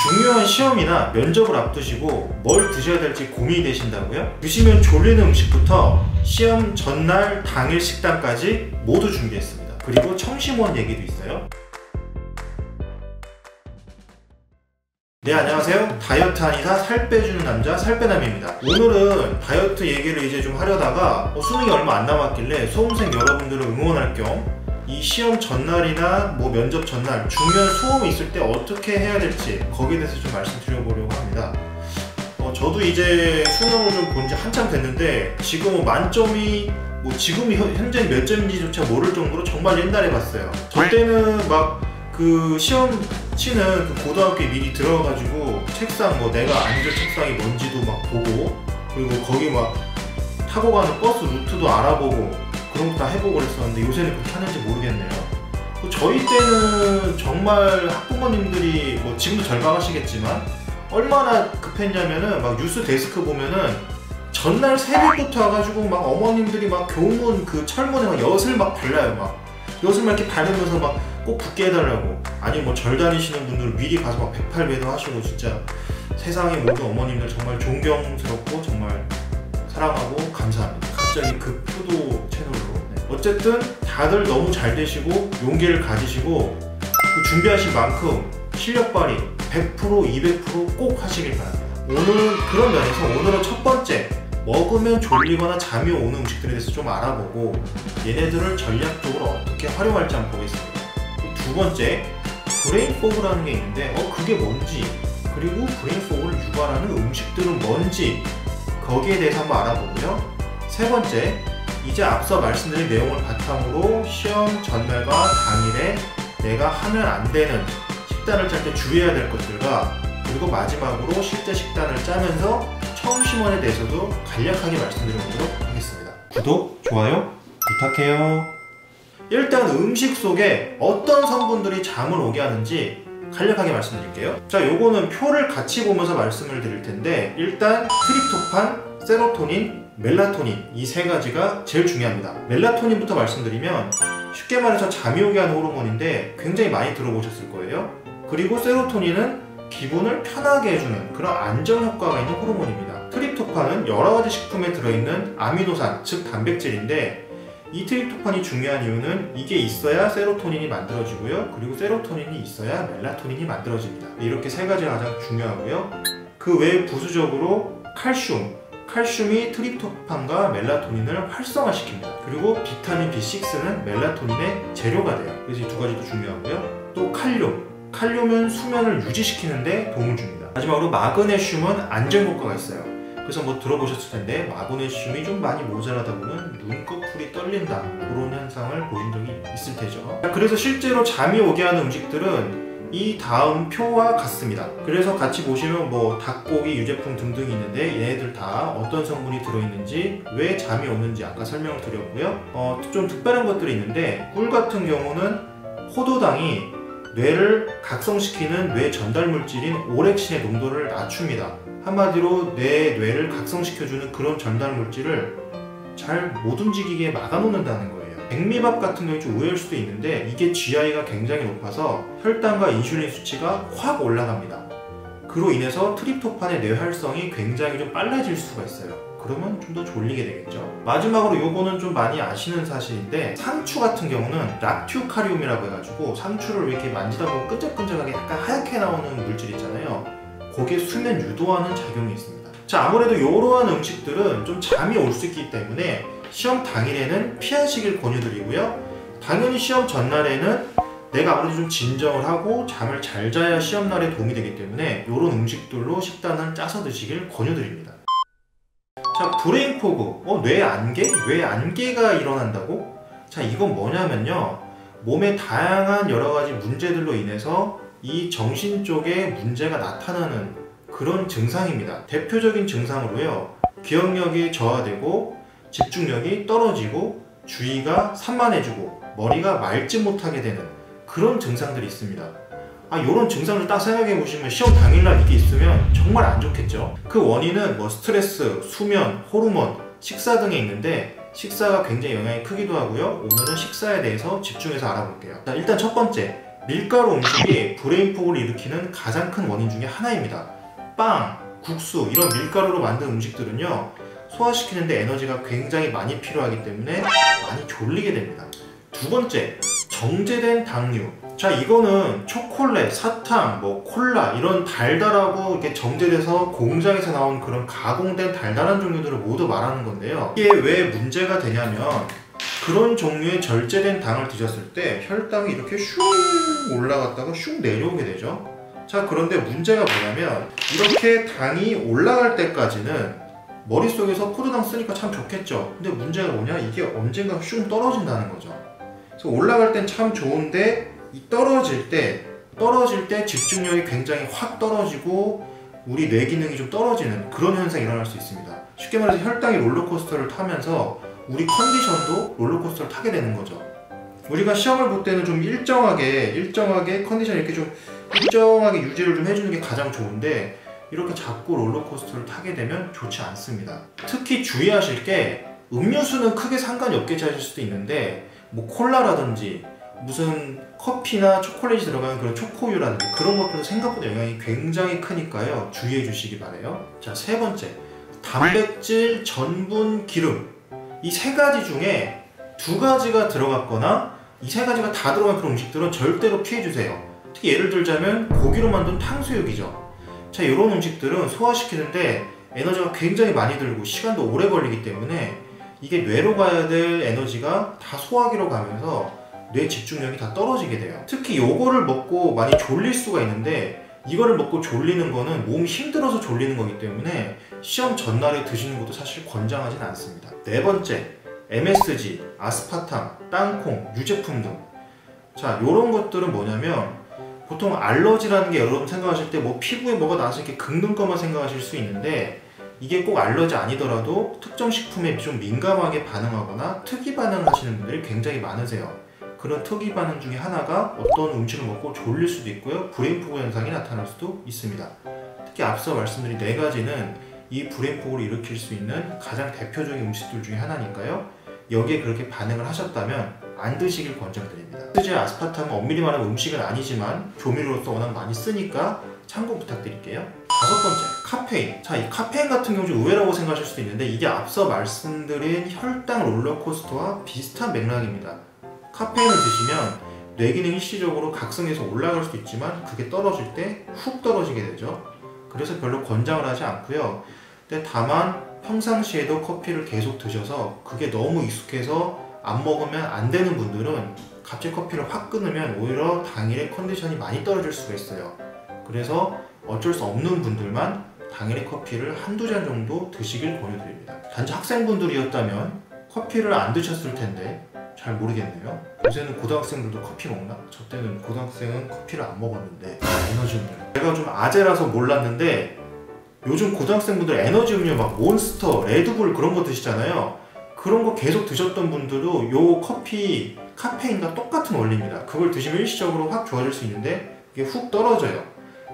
중요한 시험이나 면접을 앞두시고 뭘 드셔야 될지 고민이 되신다고요? 드시면 졸리는 음식부터 시험 전날 당일 식단까지 모두 준비했습니다. 그리고 청심원 얘기도 있어요. 네, 안녕하세요. 다이어트 한의사 살 빼주는 남자 살빼남입니다. 오늘은 다이어트 얘기를 이제 좀 하려다가 수능이 얼마 안 남았길래 수험생 여러분들을 응원할 겸 이 시험 전날이나 뭐 면접 전날 중요한 수험이 있을 때 어떻게 해야 될지 거기에 대해서 좀 말씀드려보려고 합니다. 저도 이제 수능을 좀 본 지 한참 됐는데 지금 만점이 지금이 현재 몇 점인지조차 모를 정도로 정말 옛날에 봤어요. 저 때는 막 그 시험 치는 그 고등학교에 미리 들어가가지고 책상 내가 앉을 책상이 뭔지도 막 보고, 그리고 거기 막 타고 가는 버스 루트도 알아보고 그런 거 다 해보고 그랬었는데 요새는 그렇게 하는지 모르겠네요. 저희 때는 정말 학부모님들이 지금도 절감하시겠지만 얼마나 급했냐면은 막 뉴스 데스크 보면은 전날 새벽부터 와가지고 막 어머님들이 막 교문 그 철문에 막 엿을 막 발라요. 엿을 막 이렇게 바르면서 막 꼭 붙게 해달라고. 아니 절 다니시는 분들 미리 가서 막 108배도 하시고, 진짜 세상의 모든 어머님들 정말 존경스럽고 정말 사랑하고 감사합니다. 갑자기 그 효도 채널로. 어쨌든 다들 너무 잘 되시고 용기를 가지시고 그 준비하신 만큼 실력 발휘 100% 200% 꼭 하시길 바랍니다. 오늘은 그런 면에서 오늘은 첫 번째, 먹으면 졸리거나 잠이 오는 음식들에 대해서 좀 알아보고 얘네들을 전략적으로 어떻게 활용할지 한번 보겠습니다. 두 번째, 브레인 포그라는 게 있는데 그게 뭔지, 그리고 브레인 포그를 유발하는 음식들은 뭔지 거기에 대해서 한번 알아보고요. 세 번째, 이제 앞서 말씀드린 내용을 바탕으로 시험 전날과 당일에 내가 하면 안 되는 식단을 짤 때 주의해야 될 것들과, 그리고 마지막으로 실제 식단을 짜면서 청심원에 대해서도 간략하게 말씀드려보도록 하겠습니다. 구독, 좋아요 부탁해요. 일단 음식 속에 어떤 성분들이 잠을 오게 하는지 간략하게 말씀드릴게요. 자, 요거는 표를 같이 보면서 말씀을 드릴 텐데, 일단 트립토판, 세로토닌, 멜라토닌, 이 세 가지가 제일 중요합니다. 멜라토닌부터 말씀드리면 쉽게 말해서 잠이 오게 하는 호르몬인데 굉장히 많이 들어보셨을 거예요. 그리고 세로토닌은 기분을 편하게 해주는 그런 안정 효과가 있는 호르몬입니다. 트립토판은 여러 가지 식품에 들어있는 아미노산, 즉 단백질인데, 이 트립토판이 중요한 이유는 이게 있어야 세로토닌이 만들어지고요, 그리고 세로토닌이 있어야 멜라토닌이 만들어집니다. 이렇게 세 가지가 가장 중요하고요. 그 외에 부수적으로 칼슘이 트립토판과 멜라토닌을 활성화시킵니다. 그리고 비타민 B6는 멜라토닌의 재료가 돼요. 그래서 이 두 가지도 중요하고요. 또 칼륨은 수면을 유지시키는데 도움을 줍니다. 마지막으로 마그네슘은 안정 효과가 있어요. 그래서 들어보셨을 텐데 마그네슘이 좀 많이 모자라다 보면 눈꺼풀이 떨린다, 그런 현상을 보신 적이 있을 테죠. 그래서 실제로 잠이 오게 하는 음식들은 이 다음 표와 같습니다. 그래서 같이 보시면 닭고기, 유제품 등등이 있는데 얘네들 다 어떤 성분이 들어있는지, 왜 잠이 오는지 아까 설명을 드렸고요. 좀 특별한 것들이 있는데, 꿀 같은 경우는 포도당이 뇌를 각성시키는 뇌 전달 물질인 오렉신의 농도를 낮춥니다. 한마디로 뇌를 각성시켜주는 그런 전달 물질을 잘 못 움직이게 막아놓는다는 거예요. 백미밥 같은 경우에 좀 의외일 수도 있는데, 이게 GI가 굉장히 높아서 혈당과 인슐린 수치가 확 올라갑니다. 그로 인해서 트립토판의 뇌 활성이 굉장히 좀 빨라질 수가 있어요. 그러면 좀 더 졸리게 되겠죠. 마지막으로 요거는 좀 많이 아시는 사실인데, 상추 같은 경우는 락튜카리움이라고 해가지고 상추를 이렇게 만지다 보면 끈적끈적하게 약간 하얗게 나오는 물질 있잖아요. 거기에 수면 유도하는 작용이 있습니다. 자, 아무래도 이러한 음식들은 좀 잠이 올 수 있기 때문에 시험 당일에는 피하시길 권유드리고요. 당연히 시험 전날에는 내가 아무래도 좀 진정을 하고 잠을 잘 자야 시험날에 도움이 되기 때문에 이런 음식들로 식단을 짜서 드시길 권유드립니다. 자, 브레인 포그, 뇌 안개? 뇌 안개가 일어난다고? 자, 이건 뭐냐면요, 몸의 다양한 여러 가지 문제들로 인해서 이 정신 쪽에 문제가 나타나는 그런 증상입니다. 대표적인 증상으로요, 기억력이 저하되고 집중력이 떨어지고 주의가 산만해지고 머리가 맑지 못하게 되는 그런 증상들이 있습니다. 이런 증상을 딱 생각해 보시면 시험 당일날 이게 있으면 정말 안 좋겠죠. 그 원인은 스트레스, 수면, 호르몬, 식사 등에 있는데, 식사가 굉장히 영향이 크기도 하고요. 오늘은 식사에 대해서 집중해서 알아볼게요. 자, 일단 첫 번째, 밀가루 음식이 브레인포그를 일으키는 가장 큰 원인 중에 하나입니다. 빵, 국수 이런 밀가루로 만든 음식들은요, 소화시키는데 에너지가 굉장히 많이 필요하기 때문에 많이 졸리게 됩니다. 두 번째, 정제된 당류. 자, 이거는 초콜릿, 사탕, 콜라 이런 달달하고 이렇게 정제돼서 공장에서 나온 그런 가공된 달달한 종류들을 모두 말하는 건데요. 이게 왜 문제가 되냐면, 그런 종류의 절제된 당을 드셨을 때 혈당이 이렇게 슝 올라갔다가 슝 내려오게 되죠. 자, 그런데 문제가 뭐냐면, 이렇게 당이 올라갈 때까지는 머릿속에서 포도당 쓰니까 참 좋겠죠. 근데 문제가 뭐냐, 이게 언젠가 슝 떨어진다는 거죠. 그래서 올라갈 땐 참 좋은데 이 떨어질 때 집중력이 굉장히 확 떨어지고 우리 뇌 기능이 좀 떨어지는 그런 현상이 일어날 수 있습니다. 쉽게 말해서 혈당이 롤러코스터를 타면서 우리 컨디션도 롤러코스터를 타게 되는 거죠. 우리가 시험을 볼 때는 좀 일정하게 컨디션 이렇게 좀 일정하게 유지를 좀 해주는 게 가장 좋은데, 이렇게 자꾸 롤러코스터를 타게 되면 좋지 않습니다. 특히 주의하실 게, 음료수는 크게 상관이 없겠지 하실 수도 있는데, 콜라라든지 무슨 커피나 초콜릿이 들어가는 그런 초코우유라든지 그런 것들은 생각보다 영향이 굉장히 크니까요, 주의해 주시기 바래요. 자, 세 번째, 단백질, 전분, 기름. 이 세 가지 중에 두 가지가 들어갔거나 이 세 가지가 다 들어간 그런 음식들은 절대로 피해 주세요. 특히 예를 들자면 고기로 만든 탕수육이죠. 자, 이런 음식들은 소화시키는데 에너지가 굉장히 많이 들고 시간도 오래 걸리기 때문에 이게 뇌로 가야 될 에너지가 다 소화기로 가면서 뇌 집중력이 다 떨어지게 돼요. 특히 요거를 먹고 많이 졸릴 수가 있는데, 이거를 먹고 졸리는 거는 몸이 힘들어서 졸리는 거기 때문에 시험 전날에 드시는 것도 사실 권장하진 않습니다. 네 번째, MSG, 아스파탐, 땅콩, 유제품 등. 자, 요런 것들은 뭐냐면, 보통 알러지라는 게 여러분 생각하실 때 피부에 뭐가 나서 이렇게 긁는 것만 생각하실 수 있는데, 이게 꼭 알러지 아니더라도 특정 식품에 좀 민감하게 반응하거나 특이 반응을 하시는 분들이 굉장히 많으세요. 그런 특이 반응 중에 하나가 어떤 음식을 먹고 졸릴 수도 있고요, 브레인포그 현상이 나타날 수도 있습니다. 특히 앞서 말씀드린 네 가지는 이 브레인포그를 일으킬 수 있는 가장 대표적인 음식들 중에 하나니까요, 여기에 그렇게 반응을 하셨다면 안 드시길 권장드립니다. MSG, 아스파탐은 엄밀히 말하면 음식은 아니지만 조미료로서 워낙 많이 쓰니까 참고 부탁드릴게요. 다섯 번째, 카페인. 자, 이 카페인 같은 경우 좀 의외라고 생각하실 수도 있는데, 이게 앞서 말씀드린 혈당 롤러코스터와 비슷한 맥락입니다. 카페인을 드시면 뇌 기능이 일시적으로 각성해서 올라갈 수도 있지만 그게 떨어질 때 훅 떨어지게 되죠. 그래서 별로 권장을 하지 않고요. 근데 다만 평상시에도 커피를 계속 드셔서 그게 너무 익숙해서 안 먹으면 안 되는 분들은 갑자기 커피를 확 끊으면 오히려 당일의 컨디션이 많이 떨어질 수가 있어요. 그래서 어쩔 수 없는 분들만 당일에 커피를 한두 잔 정도 드시길 권유드립니다. 단지 학생분들이었다면 커피를 안 드셨을 텐데 잘 모르겠네요. 요새는 고등학생들도 커피 먹나? 저 때는 고등학생은 커피를 안 먹었는데. 에너지 음료. 제가 좀 아재라서 몰랐는데 요즘 고등학생분들 에너지 음료 막 몬스터, 레드불 그런 거 드시잖아요. 그런 거 계속 드셨던 분들도 요 커피 카페인과 똑같은 원리입니다. 그걸 드시면 일시적으로 확 좋아질 수 있는데 이게 훅 떨어져요.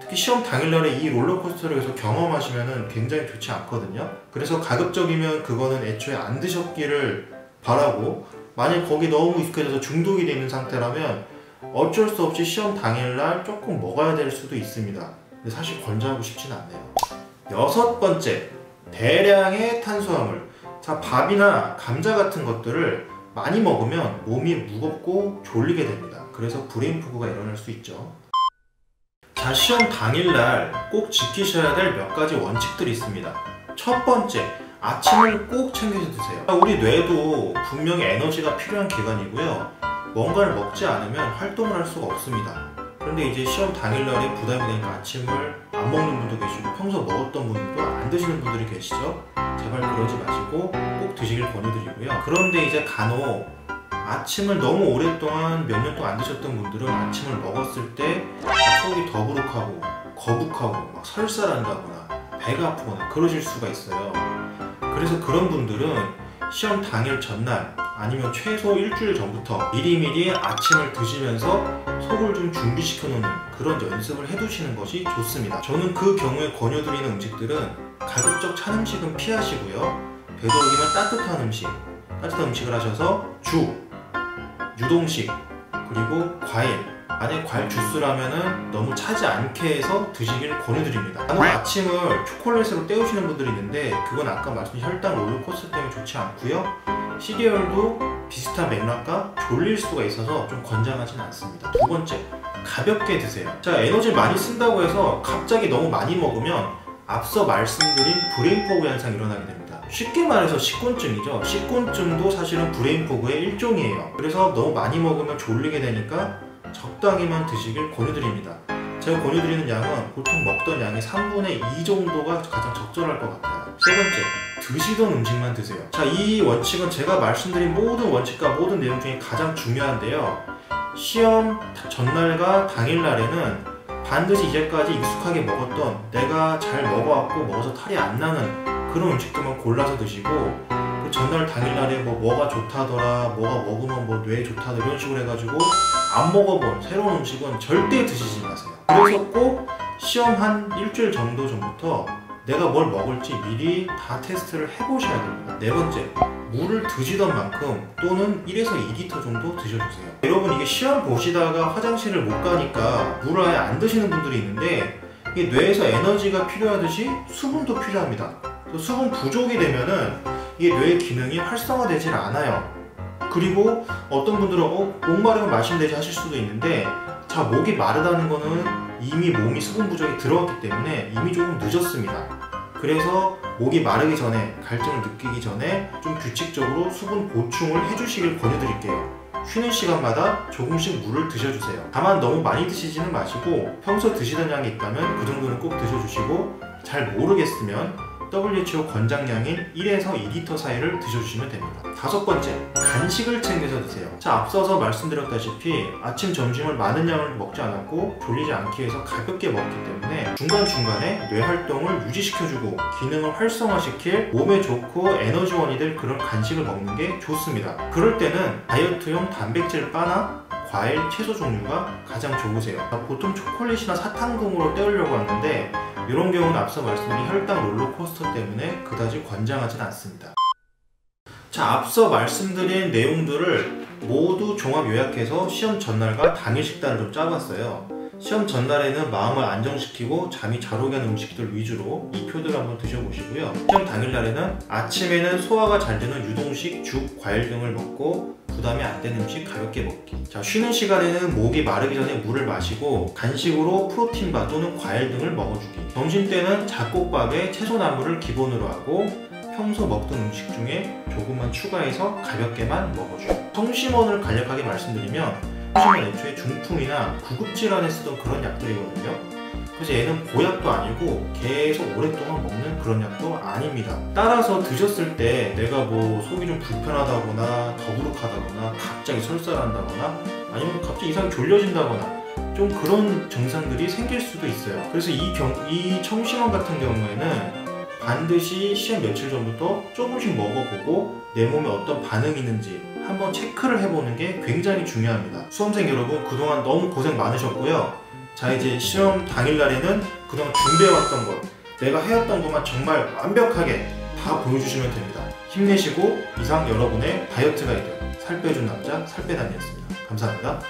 특히 시험 당일날에 이 롤러코스터를 계속 경험하시면 굉장히 좋지 않거든요. 그래서 가급적이면 그거는 애초에 안 드셨기를 바라고, 만약 거기 너무 익숙해져서 중독이 되어 있는 상태라면 어쩔 수 없이 시험 당일날 조금 먹어야 될 수도 있습니다. 근데 사실 권장하고 싶진 않네요. 여섯 번째, 대량의 탄수화물. 자, 밥이나 감자 같은 것들을 많이 먹으면 몸이 무겁고 졸리게 됩니다. 그래서 브레인포그가 일어날 수 있죠. 자, 시험 당일날 꼭 지키셔야 될 몇 가지 원칙들이 있습니다. 첫 번째, 아침을 꼭 챙겨서 드세요. 우리 뇌도 분명히 에너지가 필요한 기관이고요, 뭔가를 먹지 않으면 활동을 할 수가 없습니다. 그런데 이제 시험 당일날에 부담이 되니까 아침을 안 먹는 분도 계시고 평소 먹었던 분들도 안 드시는 분들이 계시죠. 제발 그러지 마시고 꼭 드시길 권유드리고요. 그런데 이제 간혹 아침을 너무 오랫동안 몇 년 동안 안 드셨던 분들은 아침을 먹었을 때 속이 더부룩하고 거북하고 막 설사난다거나 배가 아프거나 그러실 수가 있어요. 그래서 그런 분들은 시험 당일 전날 아니면 최소 일주일 전부터 미리미리 아침을 드시면서 속을 좀 준비시켜 놓는 그런 연습을 해두시는 것이 좋습니다. 저는 그 경우에 권유드리는 음식들은 가급적 찬 음식은 피하시고요, 되도록이면 따뜻한 음식을 하셔서 죽, 유동식, 그리고 과일 만약에 과일 주스라면은 너무 차지 않게 해서 드시길 권유드립니다. 간혹 아침을 초콜릿으로 때우시는 분들이 있는데 그건 아까 말씀드린 혈당 롤러코스터 때문에 좋지 않고요. 시리얼도 비슷한 맥락과 졸릴 수가 있어서 좀 권장하지는 않습니다. 두 번째, 가볍게 드세요. 자, 에너지를 많이 쓴다고 해서 갑자기 너무 많이 먹으면 앞서 말씀드린 브레인포그 현상이 일어나게 됩니다. 쉽게 말해서 식곤증이죠. 식곤증도 사실은 브레인포그의 일종이에요. 그래서 너무 많이 먹으면 졸리게 되니까 적당히만 드시길 권유드립니다. 제가 권유드리는 양은 보통 먹던 양의 3분의 2 정도가 가장 적절할 것 같아요. 세 번째, 드시던 음식만 드세요. 자, 이 원칙은 제가 말씀드린 모든 원칙과 모든 내용 중에 가장 중요한데요. 시험 전날과 당일날에는 반드시 이제까지 익숙하게 먹었던, 내가 잘 먹어왔고 먹어서 탈이 안 나는 그런 음식들만 골라서 드시고, 그 전날 당일날에 뭐가 좋다더라, 뭐가 먹으면 뭐 뇌에 좋다더라 이런 식으로 해가지고 안 먹어본 새로운 음식은 절대 드시지 마세요. 그래서 꼭 시험 한 일주일 정도 전부터 내가 뭘 먹을지 미리 다 테스트를 해보셔야 됩니다. 네 번째, 물을 드시던 만큼 또는 1에서 2리터 정도 드셔주세요. 여러분, 이게 시험 보시다가 화장실을 못 가니까 물을 아예 안 드시는 분들이 있는데, 이게 뇌에서 에너지가 필요하듯이 수분도 필요합니다. 수분 부족이 되면은 이게 뇌의 기능이 활성화되질 않아요. 그리고 어떤 분들은 목 마르면 마시면 되지 하실 수도 있는데, 자, 목이 마르다는 거는 이미 몸이 수분 부족이 들어왔기 때문에 이미 조금 늦었습니다. 그래서 목이 마르기 전에, 갈증을 느끼기 전에 좀 규칙적으로 수분 보충을 해주시길 권유드릴게요. 쉬는 시간마다 조금씩 물을 드셔주세요. 다만 너무 많이 드시지는 마시고 평소 드시던 양이 있다면 그 정도는 꼭 드셔주시고, 잘 모르겠으면 WHO 권장량인 1에서 2리터 사이를 드셔주시면 됩니다. 다섯 번째, 간식을 챙겨서 드세요. 자, 앞서서 말씀드렸다시피 아침, 점심을 많은 양을 먹지 않았고 졸리지 않기 위해서 가볍게 먹기 때문에 중간중간에 뇌 활동을 유지시켜주고 기능을 활성화시킬 몸에 좋고 에너지원이 될 그런 간식을 먹는 게 좋습니다. 그럴 때는 다이어트용 단백질 바나 과일, 채소 종류가 가장 좋으세요. 보통 초콜릿이나 사탕 등으로 때우려고 하는데 이런 경우는 앞서 말씀드린 혈당 롤러코스터 때문에 그다지 권장하진 않습니다. 자, 앞서 말씀드린 내용들을 모두 종합 요약해서 시험 전날과 당일 식단을 좀 짜봤어요. 시험 전날에는 마음을 안정시키고 잠이 잘 오게 하는 음식들 위주로 이 표들을 한번 드셔보시고요. 시험 당일날에는 아침에는 소화가 잘 되는 유동식, 죽, 과일 등을 먹고 부담이 안 되는 음식 가볍게 먹기. 자, 쉬는 시간에는 목이 마르기 전에 물을 마시고 간식으로 프로틴바 또는 과일 등을 먹어주기. 점심 때는 잡곡밥에 채소나물을 기본으로 하고 평소 먹던 음식 중에 조금만 추가해서 가볍게만 먹어주기. 성심원을 간략하게 말씀드리면, 성심원 애초에 중풍이나 구급질환에 쓰던 그런 약들이거든요. 그래서 얘는 보약도 아니고 계속 오랫동안 먹는 그런 약도 아닙니다. 따라서 드셨을 때 내가 뭐 속이 좀 불편하다거나 더부룩하다거나 갑자기 설사한다거나 아니면 갑자기 이상하게 졸려진다거나 좀 그런 증상들이 생길 수도 있어요. 그래서 이 청심원 같은 경우에는 반드시 시험 며칠 전부터 조금씩 먹어보고 내 몸에 어떤 반응이 있는지 한번 체크를 해보는 게 굉장히 중요합니다. 수험생 여러분, 그동안 너무 고생 많으셨고요. 자, 이제 시험 당일날에는 그동안 준비해왔던 것, 내가 해왔던 것만 정말 완벽하게 다 보여주시면 됩니다. 힘내시고, 이상 여러분의 다이어트 가이드 살 빼준 남자 살빼남이었습니다. 감사합니다.